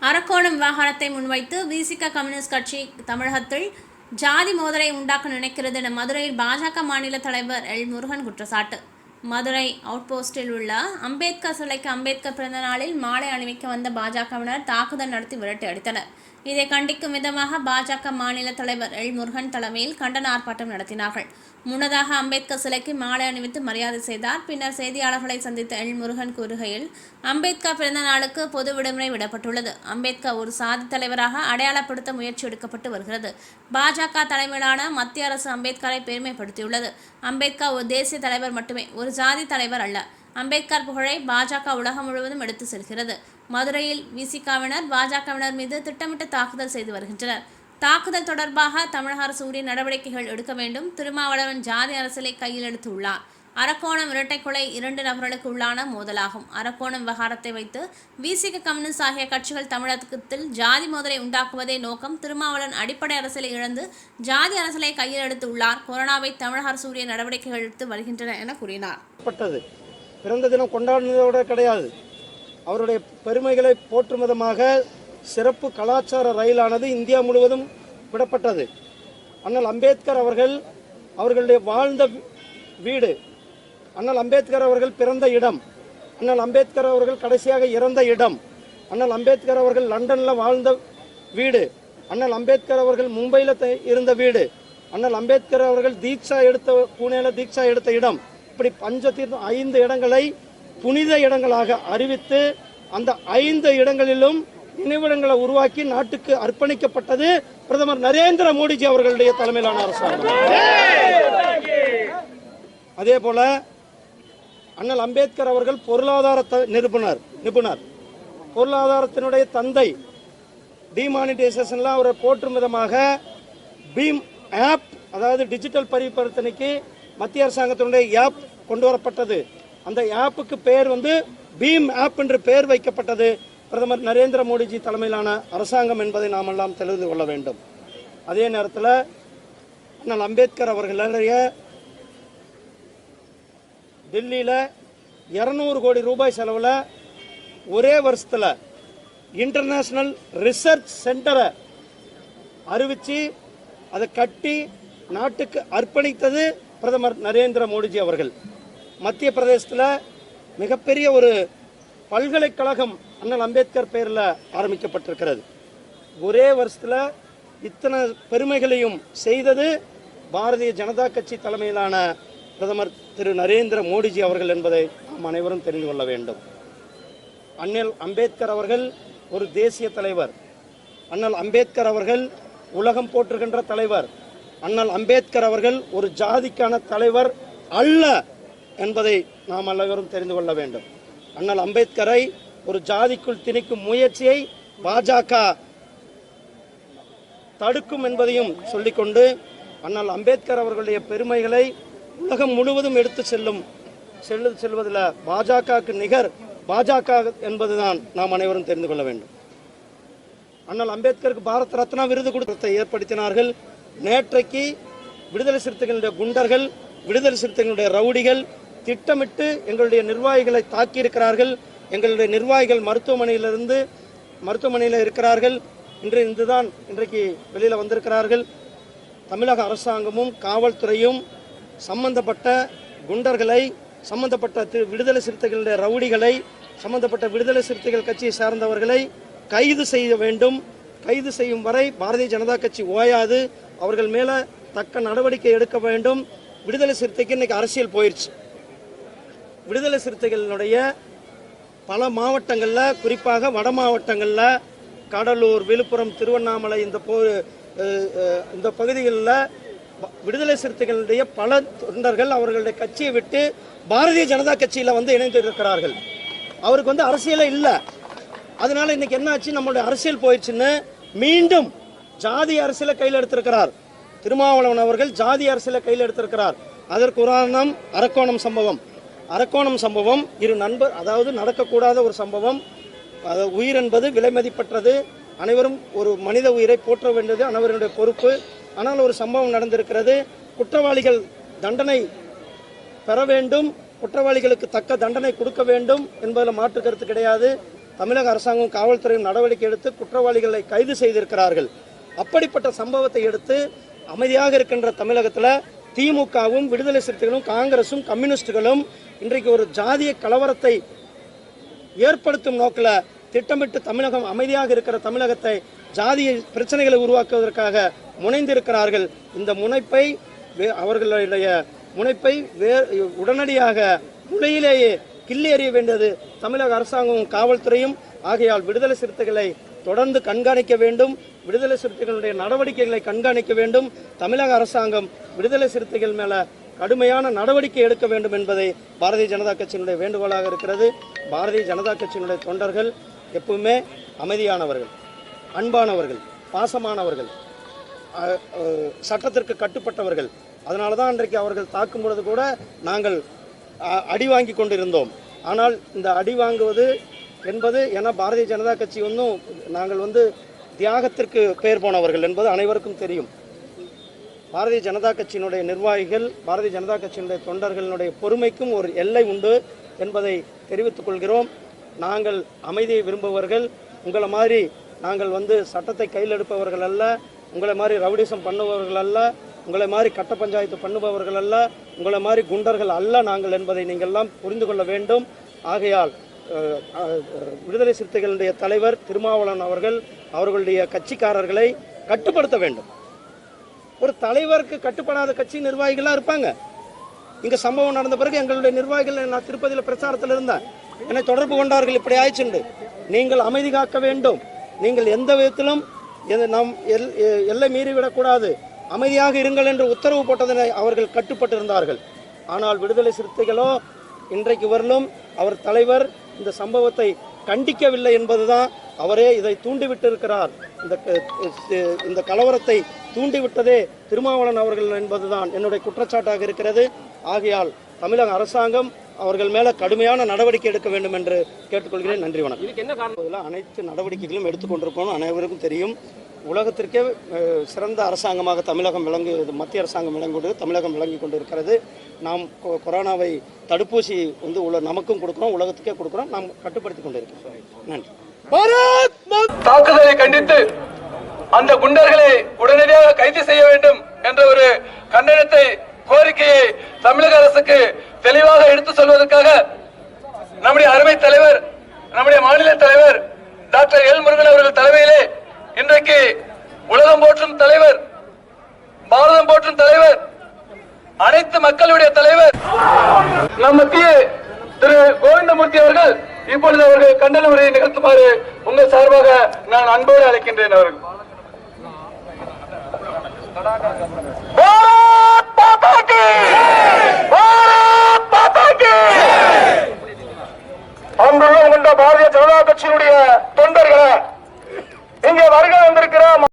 அரக்கோணம் விவகாரத்தை முன்வைத்து விசிக கம்யூனிஸ்ட் கட்சி தமிழகத்தில் ஜாதி மோதலை உண்டாக்க நினைக்கிறது என மதுரையில் பாஜக மாநில தலைவர் எல் முருகன் குற்றச்சாட்டு. மதுரை அவுட்போஸ்டில் உள்ள அம்பேத்கர் சிலைக்கு அம்பேத்கர் பிறந்த நாளில் மாலை அணிவிக்க வந்த பாஜகவினர் தாக்குதல் நடத்தி விரட்டி அடித்தனர். இதை கண்டிக்கும் விதமாக பாஜக மாநில தலைவர் எல் முருகன் தலைமையில் கண்டன ஆர்ப்பாட்டம் நடத்தினார்கள். முன்னதாக அம்பேத்கர் சிலைக்கு மாலை அணிவித்து மரியாதை செய்தார். பின்னர் செய்தியாளர்களை சந்தித்த எல் முருகன் கூறுகையில், அம்பேத்கர் பிறந்த நாளுக்கு பொது விடுமுறை விடப்பட்டுள்ளது. அம்பேத்கர் ஒரு சாதி தலைவராக அடையாளப்படுத்த முயற்சி எடுக்கப்பட்டு வருகிறது. பாஜக தலைமையிலான மத்திய அரசு அம்பேத்கரை பெருமைப்படுத்தியுள்ளது. அம்பேத்கர் ஒரு தேசிய தலைவர் மட்டுமே, ஒரு ஜாதி தலைவர் அல்ல. அம்பேத்கர் புகழை பாஜக உலகம் முழுவதும் எடுத்து செல்கிறது. மதுரையில் விசிகாவினர் பாஜகவினர் மீது திட்டமிட்டு தாக்குதல் செய்து வருகின்றனர். தாக்குதல் தொடர்பாக தமிழக அரசு உரிய நடவடிக்கைகள் எடுக்க வேண்டும். திருமாவளவன் ஜாதி அரசியலை கையில் எடுத்து உள்ளார். அரக்கோணம் இரட்டை கொலை 2 நபர்களுக்கு உள்ளான மோதலாகும். அரக்கோணம் விவகாரத்தை வைத்து விசிக கம்யூனிஸ்ட் ஆகிய கட்சிகள் தமிழகத்தில் ஜாதி மோதலை உண்டாக்குவதே நோக்கம். திருமாவளவன் அடிப்படை அரசியலை இழந்து ஜாதி அரசியலை கையில் எடுத்து உள்ளார். கொரோனாவை தமிழக அரசு உரிய நடவடிக்கைகள் எடுத்து வருகின்றன என கூறினார். பிறந்த தினம் கொண்டாடுவதோடு கிடையாது. அவருடைய பெருமைகளை போற்றும் விதமாக சிறப்பு கலாச்சார ரயிலானது இந்தியா முழுவதும் விடப்பட்டது. அண்ணல் அம்பேத்கர் அவர்களுடைய வாழ்ந்த வீடு, அண்ணல் அம்பேத்கர் அவர்கள் பிறந்த இடம், அண்ணல் அம்பேத்கர் அவர்கள் கடைசியாக இறந்த இடம், அண்ணல் அம்பேத்கர் அவர்கள் லண்டனில் வாழ்ந்த வீடு, அண்ணல் அம்பேத்கர் அவர்கள் மும்பையில் இருந்த வீடு, அண்ணல் அம்பேத்கர் அவர்கள் புனேல தீட்சா எடுத்த இடம், இப்படி பஞ்சதீர்த்தம் 5 இடங்களை புனித இடங்களாக அறிவித்து அந்த 5 இடங்களிலும் நினைவிடங்களை உருவாக்கி நாட்டுக்கு அர்ப்பணிக்கப்பட்டது பிரதமர் நரேந்திர மோடிஜி அவர்களுடைய தலைமையிலான அரசாங்கம். அதே போல அண்ணல் அம்பேத்கர் அவர்கள் பொருளாதார நிபுணர், பொருளாதாரத்தினுடைய தந்தை. டிமானிட்டைசேஷன்ல அவரை போற்றும் விதமாக பீம் ஆப், அதாவது டிஜிட்டல் பரிவர்த்தனைக்கு மத்திய அரசாங்கத்தினுடைய ஆப் கொண்டு வரப்பட்டது. அந்த ஆப்புக்கு பெயர் பீம் ஆப் என்று பெயர் வைக்கப்பட்டது பிரதமர் நரேந்திர மோடிஜி தலைமையிலான அரசாங்கம் என்பதை நாம் எல்லாம் தெரிந்து கொள்ள வேண்டும். அதே நேரத்தில் அண்ணல் அம்பேத்கர் அவர்களுடைய டெல்லியில் 200 கோடி ரூபாய் செலவில் ஒரே வருஷத்தில் இன்டர்நேஷனல் ரிசர்ச் சென்டரை அறிவித்து அதை கட்டி நாட்டுக்கு அர்ப்பணித்தது பிரதமர் நரேந்திர மோடிஜி அவர்கள். மத்திய பிரதேசத்தில் மிகப்பெரிய ஒரு பல்கலைக்கழகம் அண்ணல் அம்பேத்கர் பெயரில் ஆரம்பிக்கப்பட்டிருக்கிறது. ஒரே வருஷத்தில் இத்தனை பெருமைகளையும் செய்தது பாரதிய ஜனதா கட்சி தலைமையிலான பிரதமர் திரு நரேந்திர மோடிஜி அவர்கள் என்பதை நாம் அனைவரும் தெரிந்து கொள்ள வேண்டும். அண்ணல் அம்பேத்கர் அவர்கள் ஒரு தேசிய தலைவர். அண்ணல் அம்பேத்கர் அவர்கள் உலகம் போற்றுகின்ற தலைவர். அண்ணல் அம்பேத்கர் அவர்கள் ஒரு ஜாதிக்கான தலைவர் அல்ல என்பதை நாம் அனைவரும் தெரிந்து கொள்ள வேண்டும். அண்ணல் அம்பேத்கரை ஒரு ஜாதிக்குள் திணிக்கும் முயற்சியை பாஜக தடுக்கும் என்பதையும் சொல்லிக்கொண்டு அண்ணல் அம்பேத்கர் அவர்களுடைய பெருமைகளை உலகம் முழுவதும் எடுத்து செல்வதில் பாஜகவுக்கு நிகர் பாஜக என்பதுதான் நாம் அனைவரும் தெரிந்து கொள்ள வேண்டும். அண்ணல் அம்பேத்கருக்கு பாரத் ரத்னா விருது கொடுத்த ஏற்படுத்தினார்கள். நேற்றைக்கு விடுதலை சிறுத்தைகளுடைய குண்டர்கள், விடுதலை சிறுத்தைகளுடைய ரவுடிகள் திட்டமிட்டு எங்களுடைய நிர்வாகிகளை தாக்கியிருக்கிறார்கள். எங்களுடைய நிர்வாகிகள் மருத்துவமனையில் இருக்கிறார்கள். இன்றைக்கு வெளியில் வந்திருக்கிறார்கள். தமிழக அரசாங்கமும் காவல்துறையும் சம்பந்தப்பட்ட குண்டர்களை, சம்பந்தப்பட்ட விடுதலை சிறுத்தைகளுடைய ரவுடிகளை, சம்பந்தப்பட்ட விடுதலை சிறுத்தைகள் கட்சியை சார்ந்தவர்களை கைது செய்ய வேண்டும். கைது செய்யும் வரை பாரதிய ஜனதா கட்சி ஓயாது. அவர்கள் மேலே தக்க நடவடிக்கை எடுக்க வேண்டும். விடுதலை சிறுத்தைக்கு இன்னைக்கு அரசியல் போயிடுச்சு. விடுதலை சிறுத்தைகளினுடைய பல மாவட்டங்களில், குறிப்பாக வட மாவட்டங்களில், கடலூர், விழுப்புரம், திருவண்ணாமலை இந்த பகுதிகளில் விடுதலை சிறுத்தைகளுடைய பல தொண்டர்கள் அவர்களுடைய கட்சியை விட்டு பாரதிய ஜனதா கட்சியில் இணைந்து இருக்கிறார்கள். அவருக்கு அரசியலே இல்லை. அதனால இன்னைக்கு என்ன ஆச்சு, நம்மளுடைய அரசியல் போயிடுச்சுன்னு மீண்டும் ஜாதி அரசியலை கையில் எடுத்திருக்கிறார். திருமாவளவன் அவர்கள் ஜாதி அரசியலை கையில் எடுத்திருக்கிறார். அதற்கு உதாரணம் அரக்கோணம் சம்பவம். அதாவது நடக்கக்கூடாத ஒரு சம்பவம். உயிர் என்பது விலை மதிப்பற்றது. அனைவரும் ஒரு மனித உயிரை போற்ற வேண்டியது அனைவருடைய பொறுப்பு. ஆனால் ஒரு சம்பவம் நடந்திருக்கிறது. குற்றவாளிகள் தண்டனை பெற வேண்டும், குற்றவாளிகளுக்கு தக்க தண்டனை கொடுக்க வேண்டும் என்பதில் மாற்று கருத்து கிடையாது. தமிழக அரசாங்கம் காவல்துறையும் நடவடிக்கை எடுத்து குற்றவாளிகளை கைது செய்திருக்கிறார்கள். அப்படிப்பட்ட சம்பவத்தை எடுத்து அமைதியாக இருக்கின்ற தமிழகத்தில் திமுகவும் விடுதலை சிறுத்தைகளும் காங்கிரசும் கம்யூனிஸ்டுகளும் இன்றைக்கு ஒரு ஜாதிய கலவரத்தை ஏற்படுத்தும் நோக்கில் திட்டமிட்டு தமிழகம் அமைதியாக இருக்கிற தமிழகத்தை ஜாதிய பிரச்சனைகளை உருவாக்குவதற்காக முனைந்திருக்கிறார்கள். இந்த முனைப்பை அவர்களுடைய முனைப்பை உடனடியாக முளையிலேயே கிள்ளி எறிய வேண்டியது தமிழக அரசாங்கமும் காவல்துறையும். ஆகையால் விடுதலை சிறுத்தைகளை தொடர்ந்து கண்காணிக்க வேண்டும், விடுதலை சிறுத்தைகளுடைய நடவடிக்கைகளை கண்காணிக்க வேண்டும். தமிழக அரசாங்கம் விடுதலை சிறுத்தைகள் மேல கடுமையான நடவடிக்கை எடுக்க வேண்டும் என்பதை பாரதிய ஜனதா கட்சியினுடைய வேண்டுகோளாக இருக்கிறது. பாரதிய ஜனதா கட்சியினுடைய தொண்டர்கள் எப்பவுமே அமைதியானவர்கள், அன்பானவர்கள், பாசமானவர்கள், சட்டத்திற்கு கட்டுப்பட்டவர்கள். அதனால தான் அன்றைக்கு அவர்கள் தாக்கும் பொழுது கூட நாங்கள் அடி வாங்கி கொண்டிருந்தோம். ஆனால் இந்த அடி வாங்குவது என்பது ஏன்னா பாரதிய ஜனதா கட்சி நாங்கள் தியாகத்திற்கு பெயர் போனவர்கள் என்பது அனைவருக்கும் தெரியும். பாரதிய ஜனதா கட்சியினுடைய நிர்வாகிகள், பாரதிய ஜனதா கட்சியினுடைய தொண்டர்களுடைய பொறுமைக்கும் ஒரு எல்லை உண்டு என்பதை தெரிவித்துக் கொள்கிறோம். நாங்கள் அமைதியை விரும்புபவர்கள். உங்களை மாதிரி நாங்கள் சட்டத்தை கையில் எடுப்பவர்கள் அல்ல, உங்களை மாதிரி ரவுடிசம் பண்ணுபவர்கள் அல்ல, உங்களை மாதிரி கட்ட பஞ்சாயத்து பண்ணுபவர்கள் அல்ல, உங்களை மாதிரி குண்டர்கள் அல்ல நாங்கள் என்பதை நீங்கள் எல்லாம் புரிந்து கொள்ள வேண்டும். ஆகையால் விடுதலை சிறுத்தைகளுடைய தலைவர் திருமாவளவன் அவர்கள் அவர்களுடைய கட்சிக்காரர்களை கட்டுப்படுத்த வேண்டும். ஒரு தலைவருக்கு கட்டுப்படாத கட்சி நிர்வாகிகளாக இருப்பாங்க. இங்கே சம்பவம் நடந்த பிறகு எங்களுடைய நிர்வாகிகள், நான் திருப்பதியில் பிரச்சாரத்தில் இருந்தேன், என்னை தொடர்பு கொண்டார்கள். இப்படி ஆயிடுச்சுண்டு, நீங்கள் அமைதி காக்க வேண்டும், நீங்கள் எந்த விதத்திலும் நாம் எல்லை மீறிவிடக்கூடாது, அமைதியாக இருங்கள் என்று உத்தரவு போட்டதனை அவர்கள் கட்டுப்பட்டு இருந்தார்கள். ஆனால் விடுதலை சிறுத்தைகளோ இன்றைக்கு வரலும் அவர் தலைவர் இந்த சம்பவத்தை கண்டிக்கவில்லை என்பதுதான். அவரே இதை தூண்டிவிட்டு இருக்கிறார். இந்த கலவரத்தை தூண்டிவிட்டதே திருமாவளவன் அவர்கள் என்பதுதான் என்னுடைய குற்றச்சாட்டாக இருக்கிறது. ஆகையால் தமிழக அரசாங்கம் அவர்கள் மேல கடுமையான நடவடிக்கை எடுக்க வேண்டும் என்று கேட்டுக்கொள்கிறேன். நன்றி, வணக்கம். இதுக்கு என்ன காரணம்? அனைத்து நடவடிக்கைகளும் எடுத்துக்கொண்டிருக்கோம். அனைவருக்கும் தெரியும். உலகத்திற்கே சிறந்த அரசாங்கமாக தமிழகம் மத்திய அரசாங்கம் தமிழகம் விளங்கி கொண்டிருக்கிறது. நாம் கொரோனாவை தடுப்பூசி நமக்கும் கொடுக்கிறோம், உலகத்துக்கே கொடுக்கிறோம், நாம் கட்டுப்படுத்தி கொண்டிருக்கிறோம். நன்றி. தாக்குதலை கண்டித்து அந்த குண்டர்களை உடனடியாக கைது செய்ய வேண்டும் என்ற ஒரு கண்டனத்தை, கோரிக்கையை தமிழக அரசுக்கு தெளிவாக எடுத்து சொல்வதற்காக நம்முடைய அருமை தலைவர், நம்முடைய மாநில தலைவர் டாக்டர் எல் முருகன் அவர்கள் தலைமையிலே இன்றைக்கு உலகம் போற்றும் தலைவர், பாரதம் போற்றும் தலைவர், அனைத்து மக்களுடைய தலைவர் நம் மத்திய திரு கோவிந்தமூர்த்தி அவர்கள் இப்பொழுது அவர்கள் கண்டன உரையை நிகழ்த்துமாறு உங்கள் சார்பாக நான் அன்போடு அழைக்கின்றேன். அவர்கள் அன்புள்ள பாரதிய ஜனதா கட்சியினுடைய